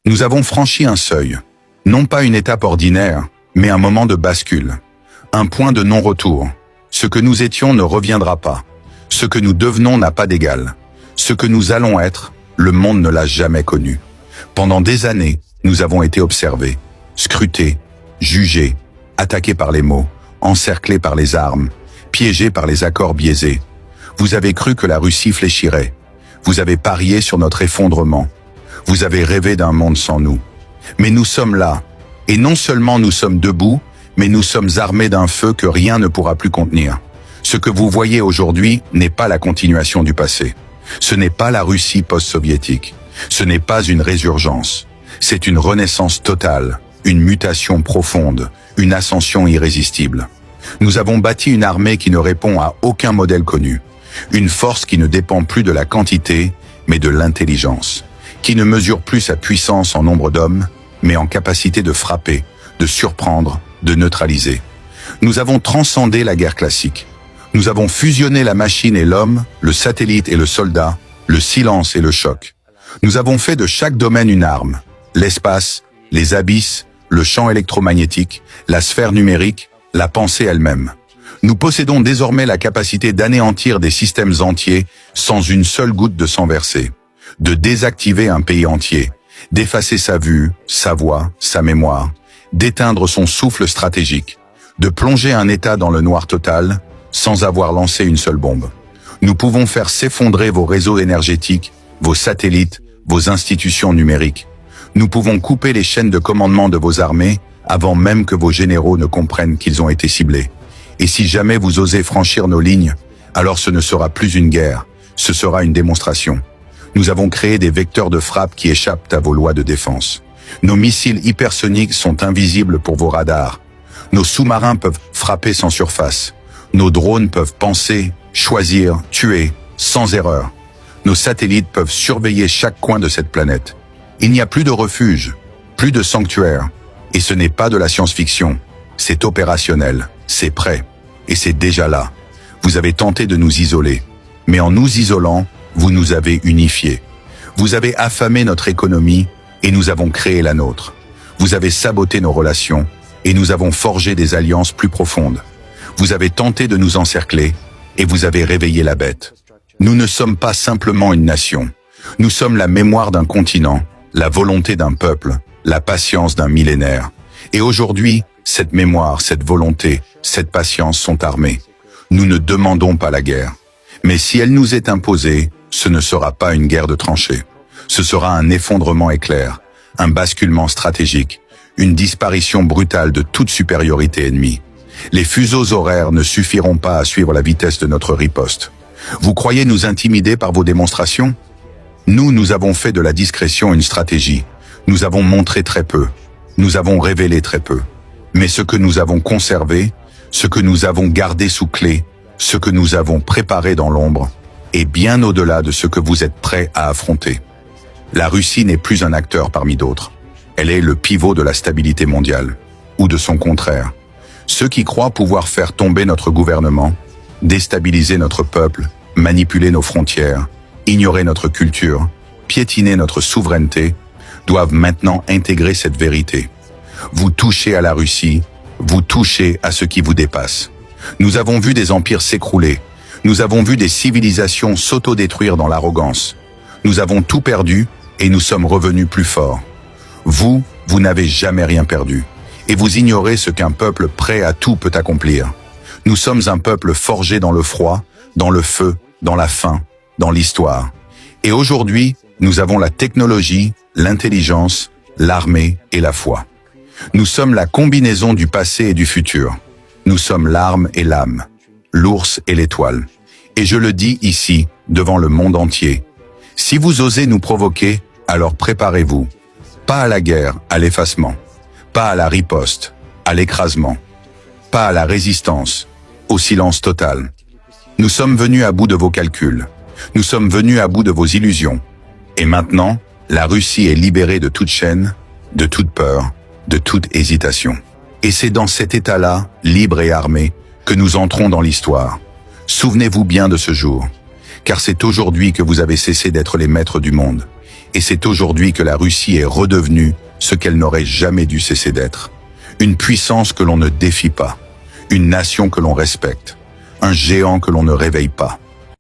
Nous avons franchi un seuil, non pas une étape ordinaire, mais un moment de bascule, un point de non-retour. Ce que nous étions ne reviendra pas. Ce que nous devenons n'a pas d'égal. Ce que nous allons être, le monde ne l'a jamais connu. Pendant des années, nous avons été observés, scrutés, jugés, attaqués par les mots, encerclés par les armes, piégés par les accords biaisés. Vous avez cru que la Russie fléchirait. Vous avez parié sur notre effondrement. Vous avez rêvé d'un monde sans nous. Mais nous sommes là. Et non seulement nous sommes debout, mais nous sommes armés d'un feu que rien ne pourra plus contenir. Ce que vous voyez aujourd'hui n'est pas la continuation du passé. Ce n'est pas la Russie post-soviétique. Ce n'est pas une résurgence. C'est une renaissance totale, une mutation profonde, une ascension irrésistible. Nous avons bâti une armée qui ne répond à aucun modèle connu. Une force qui ne dépend plus de la quantité, mais de l'intelligence. Qui ne mesure plus sa puissance en nombre d'hommes, mais en capacité de frapper, de surprendre, de neutraliser. Nous avons transcendé la guerre classique. Nous avons fusionné la machine et l'homme, le satellite et le soldat, le silence et le choc. Nous avons fait de chaque domaine une arme. L'espace, les abysses, le champ électromagnétique, la sphère numérique, la pensée elle-même. Nous possédons désormais la capacité d'anéantir des systèmes entiers sans une seule goutte de sang versé, de désactiver un pays entier, d'effacer sa vue, sa voix, sa mémoire, d'éteindre son souffle stratégique, de plonger un État dans le noir total sans avoir lancé une seule bombe. Nous pouvons faire s'effondrer vos réseaux énergétiques, vos satellites, vos institutions numériques. Nous pouvons couper les chaînes de commandement de vos armées avant même que vos généraux ne comprennent qu'ils ont été ciblés. Et si jamais vous osez franchir nos lignes, alors ce ne sera plus une guerre, ce sera une démonstration. Nous avons créé des vecteurs de frappe qui échappent à vos lois de défense. Nos missiles hypersoniques sont invisibles pour vos radars. Nos sous-marins peuvent frapper sans surface. Nos drones peuvent penser, choisir, tuer, sans erreur. Nos satellites peuvent surveiller chaque coin de cette planète. Il n'y a plus de refuge, plus de sanctuaire. Et ce n'est pas de la science-fiction. C'est opérationnel, c'est prêt. Et c'est déjà là. Vous avez tenté de nous isoler. Mais en nous isolant, vous nous avez unifiés. Vous avez affamé notre économie et nous avons créé la nôtre. Vous avez saboté nos relations et nous avons forgé des alliances plus profondes. Vous avez tenté de nous encercler et vous avez réveillé la bête. Nous ne sommes pas simplement une nation. Nous sommes la mémoire d'un continent, la volonté d'un peuple, la patience d'un millénaire. Et aujourd'hui, cette mémoire, cette volonté, cette patience sont armées. Nous ne demandons pas la guerre. Mais si elle nous est imposée, ce ne sera pas une guerre de tranchées. Ce sera un effondrement éclair, un basculement stratégique, une disparition brutale de toute supériorité ennemie. Les fuseaux horaires ne suffiront pas à suivre la vitesse de notre riposte. Vous croyez nous intimider par vos démonstrations? Nous avons fait de la discrétion une stratégie. Nous avons montré très peu. Nous avons révélé très peu. Mais ce que nous avons conservé, ce que nous avons gardé sous clé, ce que nous avons préparé dans l'ombre, est bien au-delà de ce que vous êtes prêts à affronter. La Russie n'est plus un acteur parmi d'autres. Elle est le pivot de la stabilité mondiale, ou de son contraire. Ceux qui croient pouvoir faire tomber notre gouvernement, déstabiliser notre peuple, manipuler nos frontières, ignorer notre culture, piétiner notre souveraineté, doivent maintenant intégrer cette vérité. Vous touchez à la Russie, vous touchez à ce qui vous dépasse. Nous avons vu des empires s'écrouler, nous avons vu des civilisations s'autodétruire dans l'arrogance. Nous avons tout perdu et nous sommes revenus plus forts. Vous n'avez jamais rien perdu. Et vous ignorez ce qu'un peuple prêt à tout peut accomplir. Nous sommes un peuple forgé dans le froid, dans le feu, dans la faim, dans l'histoire. Et aujourd'hui, nous avons la technologie, l'intelligence, l'armée et la foi. Nous sommes la combinaison du passé et du futur. Nous sommes l'arme et l'âme, l'ours et l'étoile. Et je le dis ici, devant le monde entier. Si vous osez nous provoquer, alors préparez-vous. Pas à la guerre, à l'effacement. Pas à la riposte, à l'écrasement. Pas à la résistance, au silence total. Nous sommes venus à bout de vos calculs. Nous sommes venus à bout de vos illusions. Et maintenant, la Russie est libérée de toute chaîne, de toute peur, de toute hésitation. Et c'est dans cet état-là, libre et armé, que nous entrons dans l'histoire. Souvenez-vous bien de ce jour, car c'est aujourd'hui que vous avez cessé d'être les maîtres du monde, Et c'est aujourd'hui que la Russie est redevenue ce qu'elle n'aurait jamais dû cesser d'être. Une puissance que l'on ne défie pas, une nation que l'on respecte, un géant que l'on ne réveille pas.